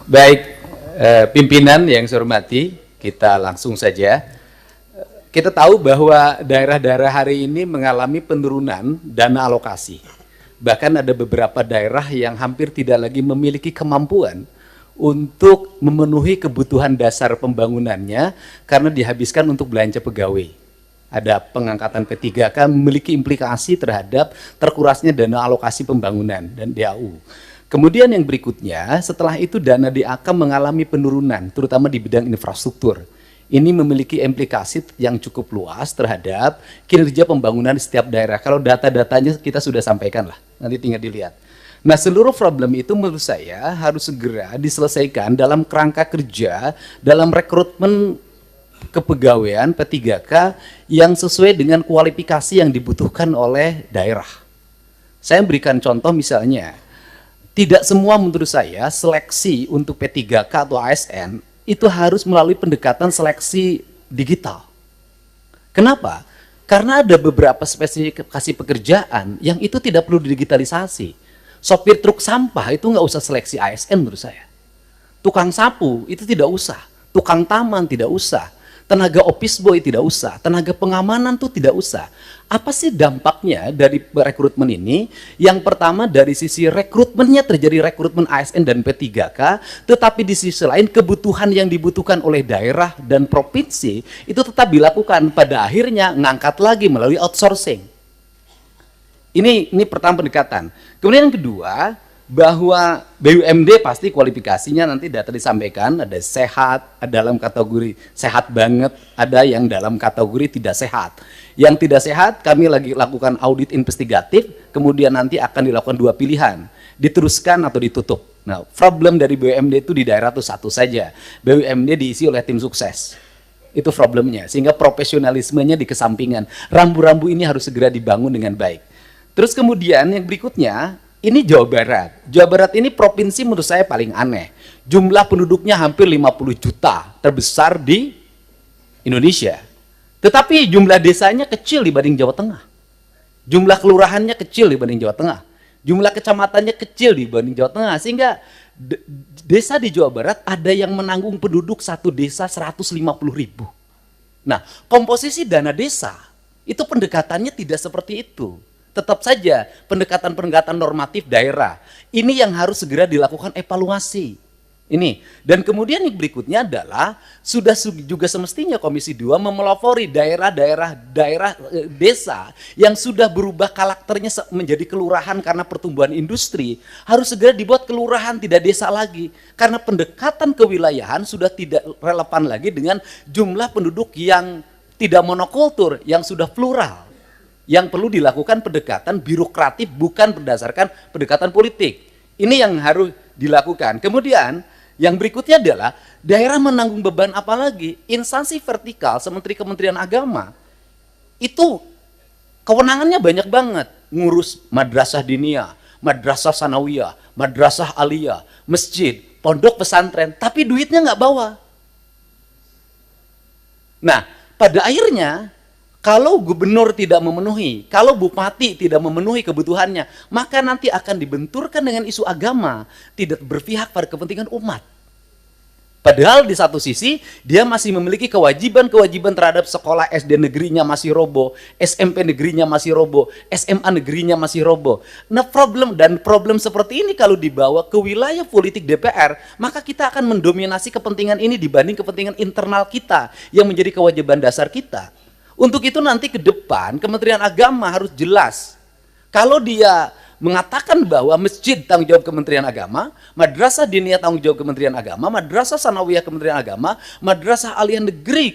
Baik, pimpinan yang saya hormati, kita langsung saja. Kita tahu bahwa daerah-daerah hari ini mengalami penurunan dana alokasi. Bahkan ada beberapa daerah yang hampir tidak lagi memiliki kemampuan untuk memenuhi kebutuhan dasar pembangunannya karena dihabiskan untuk belanja pegawai. Ada pengangkatan P3K memiliki implikasi terhadap terkurasnya dana alokasi pembangunan dan DAU. Kemudian yang berikutnya, setelah itu dana DAK mengalami penurunan, terutama di bidang infrastruktur. Ini memiliki implikasi yang cukup luas terhadap kinerja pembangunan di setiap daerah. Kalau data-datanya kita sudah sampaikan lah, nanti tinggal dilihat. Nah, seluruh problem itu menurut saya harus segera diselesaikan dalam kerangka kerja, dalam rekrutmen kepegawaian P3K yang sesuai dengan kualifikasi yang dibutuhkan oleh daerah. Saya berikan contoh misalnya, tidak semua menurut saya seleksi untuk P3K atau ASN itu harus melalui pendekatan seleksi digital. Kenapa? Karena ada beberapa spesifikasi pekerjaan yang itu tidak perlu digitalisasi. Sopir truk sampah itu nggak usah seleksi ASN menurut saya. Tukang sapu itu tidak usah. Tukang taman tidak usah. Tenaga office boy tidak usah. Tenaga pengamanan tuh tidak usah. Apa sih dampaknya dari rekrutmen ini? Yang pertama dari sisi rekrutmennya terjadi rekrutmen ASN dan P3K, tetapi di sisi lain kebutuhan yang dibutuhkan oleh daerah dan provinsi itu tetap dilakukan. Pada akhirnya ngangkat lagi melalui outsourcing. Ini pertama pendekatan. Kemudian yang kedua, bahwa BUMD pasti kualifikasinya nanti data disampaikan, ada sehat, ada dalam kategori sehat banget, ada yang dalam kategori tidak sehat. Yang tidak sehat kami lagi lakukan audit investigatif, kemudian nanti akan dilakukan dua pilihan, diteruskan atau ditutup. Nah, problem dari BUMD itu di daerah itu satu saja, BUMD diisi oleh tim sukses. Itu problemnya, sehingga profesionalismenya dikesampingkan. Rambu-rambu ini harus segera dibangun dengan baik. Terus kemudian yang berikutnya, ini Jawa Barat. Jawa Barat ini provinsi menurut saya paling aneh. Jumlah penduduknya hampir 50 juta, terbesar di Indonesia. Tetapi jumlah desanya kecil dibanding Jawa Tengah. Jumlah kelurahannya kecil dibanding Jawa Tengah. Jumlah kecamatannya kecil dibanding Jawa Tengah. Sehingga desa di Jawa Barat ada yang menanggung penduduk satu desa 150.000. Nah, komposisi dana desa, itu pendekatannya tidak seperti itu. Tetap saja pendekatan-pendekatan normatif daerah. Ini yang harus segera dilakukan evaluasi. Ini. Dan kemudian yang berikutnya adalah sudah juga semestinya Komisi 2 memelopori daerah desa yang sudah berubah karakternya menjadi kelurahan karena pertumbuhan industri, harus segera dibuat kelurahan tidak desa lagi. Karena pendekatan kewilayahan sudah tidak relevan lagi dengan jumlah penduduk yang tidak monokultur, yang sudah plural. Yang perlu dilakukan pendekatan birokratif bukan berdasarkan pendekatan politik. Ini yang harus dilakukan. Kemudian yang berikutnya adalah daerah menanggung beban apa lagi? Instansi vertikal seperti Kementerian Agama itu kewenangannya banyak banget. Ngurus madrasah diniyah, madrasah sanawiyah, madrasah aliyah, masjid, pondok pesantren, tapi duitnya nggak bawa. Nah, pada akhirnya kalau gubernur tidak memenuhi, kalau bupati tidak memenuhi kebutuhannya, maka nanti akan dibenturkan dengan isu agama, tidak berpihak pada kepentingan umat. Padahal di satu sisi, dia masih memiliki kewajiban-kewajiban terhadap sekolah SD negerinya masih roboh, SMP negerinya masih roboh, SMA negerinya masih roboh. Nah, problem seperti ini kalau dibawa ke wilayah politik DPR, maka kita akan mendominasi kepentingan ini dibanding kepentingan internal kita, yang menjadi kewajiban dasar kita. Untuk itu nanti ke depan Kementerian Agama harus jelas. Kalau dia mengatakan bahwa masjid tanggung jawab Kementerian Agama, madrasah diniyah tanggung jawab Kementerian Agama, madrasah sanawiyah Kementerian Agama, madrasah aliyah negeri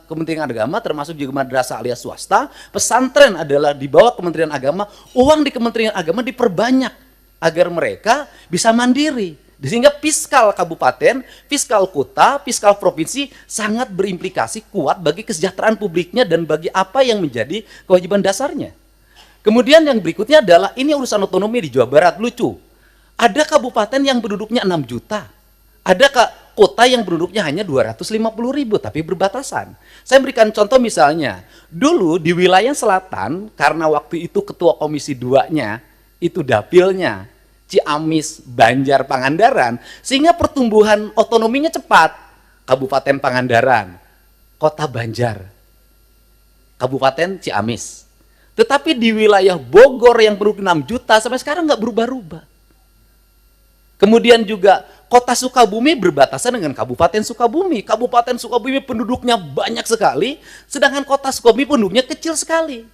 Kementerian Agama, termasuk juga madrasah aliyah swasta, pesantren adalah di bawah Kementerian Agama, uang di Kementerian Agama diperbanyak agar mereka bisa mandiri. Sehingga fiskal kabupaten, fiskal kota, fiskal provinsi sangat berimplikasi kuat bagi kesejahteraan publiknya dan bagi apa yang menjadi kewajiban dasarnya. Kemudian yang berikutnya adalah ini urusan otonomi di Jawa Barat, lucu. Ada kabupaten yang penduduknya 6 juta. Ada kota yang penduduknya hanya 250.000 tapi berbatasan. Saya berikan contoh misalnya, dulu di wilayah selatan karena waktu itu ketua komisi 2-nya itu dapilnya Ciamis, Banjar, Pangandaran, sehingga pertumbuhan otonominya cepat. Kabupaten Pangandaran, Kota Banjar, Kabupaten Ciamis. Tetapi di wilayah Bogor yang penduduk 6 juta sampai sekarang nggak berubah-ubah. Kemudian juga Kota Sukabumi berbatasan dengan Kabupaten Sukabumi. Kabupaten Sukabumi penduduknya banyak sekali, sedangkan Kota Sukabumi penduduknya kecil sekali.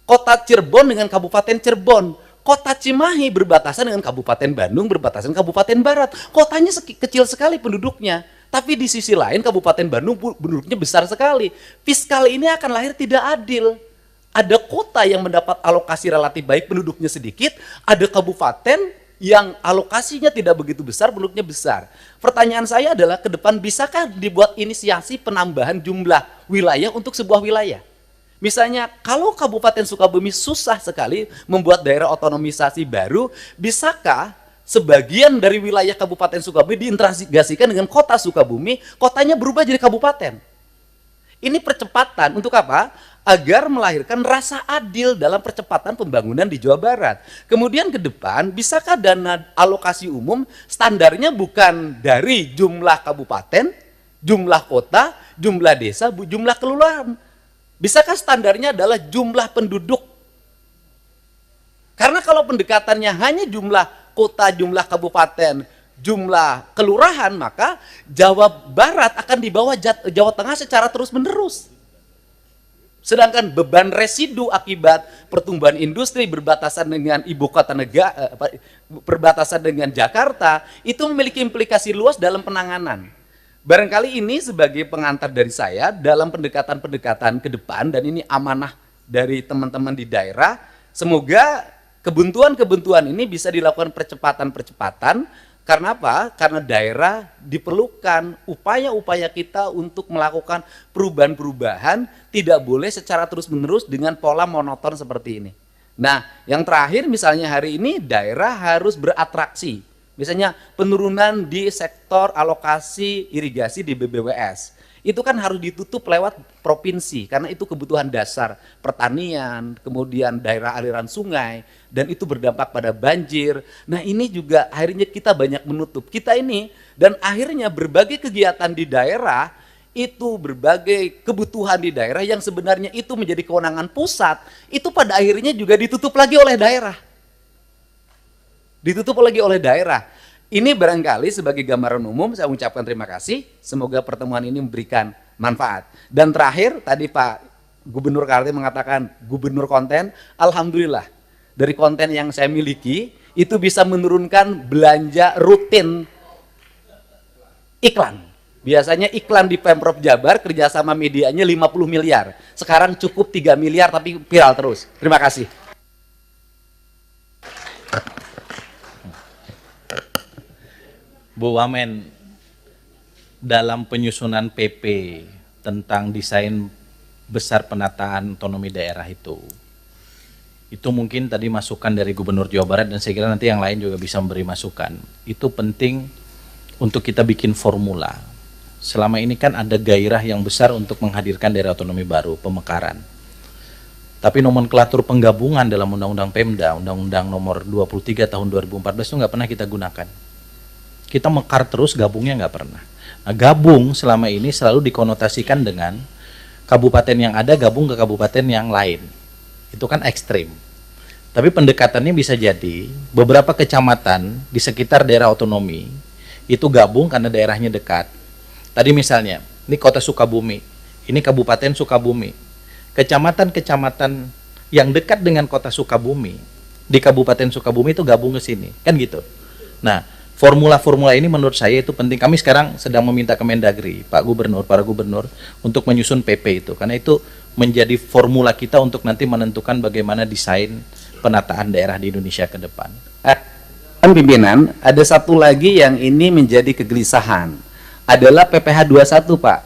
Kota Cirebon dengan Kabupaten Cirebon. Kota Cimahi berbatasan dengan Kabupaten Bandung, berbatasan Kabupaten Barat. Kotanya kecil sekali penduduknya. Tapi di sisi lain Kabupaten Bandung penduduknya besar sekali. Fiskal ini akan lahir tidak adil. Ada kota yang mendapat alokasi relatif baik, penduduknya sedikit. Ada kabupaten yang alokasinya tidak begitu besar, penduduknya besar. Pertanyaan saya adalah ke depan bisakah dibuat inisiasi penambahan jumlah wilayah untuk sebuah wilayah? Misalnya kalau Kabupaten Sukabumi susah sekali membuat daerah otonomisasi baru, bisakah sebagian dari wilayah Kabupaten Sukabumi diintegrasikan dengan Kota Sukabumi, kotanya berubah jadi kabupaten? Ini percepatan untuk apa? Agar melahirkan rasa adil dalam percepatan pembangunan di Jawa Barat. Kemudian ke depan, bisakah dana alokasi umum standarnya bukan dari jumlah kabupaten, jumlah kota, jumlah desa, jumlah kelurahan? Bisakah standarnya adalah jumlah penduduk? Karena kalau pendekatannya hanya jumlah kota, jumlah kabupaten, jumlah kelurahan, maka Jawa Barat akan di bawah Jawa Tengah secara terus-menerus. Sedangkan beban residu akibat pertumbuhan industri berbatasan dengan ibu kota negara, berbatasan dengan Jakarta, itu memiliki implikasi luas dalam penanganan. Barangkali ini sebagai pengantar dari saya dalam pendekatan-pendekatan ke depan, dan ini amanah dari teman-teman di daerah. Semoga kebuntuan-kebuntuan ini bisa dilakukan percepatan-percepatan. Karena apa? Karena daerah diperlukan upaya-upaya kita untuk melakukan perubahan-perubahan, tidak boleh secara terus-menerus dengan pola monoton seperti ini. Nah, yang terakhir misalnya hari ini daerah harus beratraksi. Misalnya penurunan di sektor alokasi irigasi di BBWS. Itu kan harus ditutup lewat provinsi, karena itu kebutuhan dasar pertanian, kemudian daerah aliran sungai, dan itu berdampak pada banjir. Nah ini juga akhirnya kita banyak menutup. Kita ini, dan akhirnya berbagai kegiatan di daerah, itu berbagai kebutuhan di daerah yang sebenarnya itu menjadi kewenangan pusat, itu pada akhirnya juga ditutup lagi oleh daerah. Ditutup lagi oleh daerah. Ini barangkali sebagai gambaran umum, saya ucapkan terima kasih. Semoga pertemuan ini memberikan manfaat. Dan terakhir, tadi Pak Gubernur Kaltim mengatakan gubernur konten. Alhamdulillah, dari konten yang saya miliki, itu bisa menurunkan belanja rutin iklan. Biasanya iklan di Pemprov Jabar, kerjasama medianya 50 miliar. Sekarang cukup 3 miliar, tapi viral terus. Terima kasih. Bu Wamen, dalam penyusunan PP tentang desain besar penataan otonomi daerah itu mungkin tadi masukan dari Gubernur Jawa Barat, dan saya kira nanti yang lain juga bisa memberi masukan. Itu penting untuk kita bikin formula. Selama ini kan ada gairah yang besar untuk menghadirkan daerah otonomi baru, pemekaran. Tapi nomenklatur penggabungan dalam Undang-Undang Pemda, Undang-Undang nomor 23 tahun 2014 itu nggak pernah kita gunakan. Kita mekar terus, gabungnya nggak pernah. Nah, gabung selama ini selalu dikonotasikan dengan kabupaten yang ada gabung ke kabupaten yang lain. Itu kan ekstrim. Tapi pendekatannya bisa jadi beberapa kecamatan di sekitar daerah otonomi itu gabung karena daerahnya dekat. Tadi misalnya, ini kota Sukabumi, ini kabupaten Sukabumi. Kecamatan-kecamatan yang dekat dengan kota Sukabumi, di kabupaten Sukabumi itu gabung ke sini. Kan gitu. Nah, formula-formula ini menurut saya itu penting. Kami sekarang sedang meminta Kemendagri, Pak Gubernur, para gubernur, untuk menyusun PP itu. Karena itu menjadi formula kita untuk nanti menentukan bagaimana desain penataan daerah di Indonesia ke depan. Pimpinan, ada satu lagi yang ini menjadi kegelisahan. Adalah PPh 21, Pak.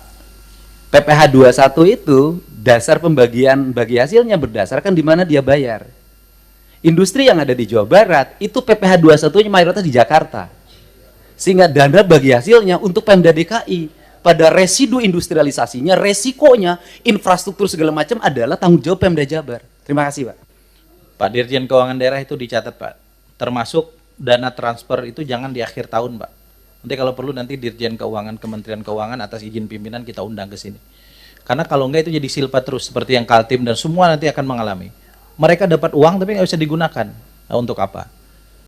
PPh 21 itu dasar pembagian bagi hasilnya berdasarkan di mana dia bayar. Industri yang ada di Jawa Barat, itu PPh 21-nya mayoritas di Jakarta. Sehingga dana bagi hasilnya untuk Pemda DKI pada residu industrialisasinya, resikonya, infrastruktur segala macam adalah tanggung jawab Pemda Jabar. Terima kasih, Pak. Pak Dirjen Keuangan Daerah itu dicatat, Pak. Termasuk dana transfer itu jangan di akhir tahun, Pak. Nanti kalau perlu nanti Dirjen Keuangan, Kementerian Keuangan atas izin pimpinan kita undang ke sini. Karena kalau enggak itu jadi silpa terus seperti yang Kaltim dan semua nanti akan mengalami. Mereka dapat uang tapi nggak bisa digunakan. Nah, untuk apa?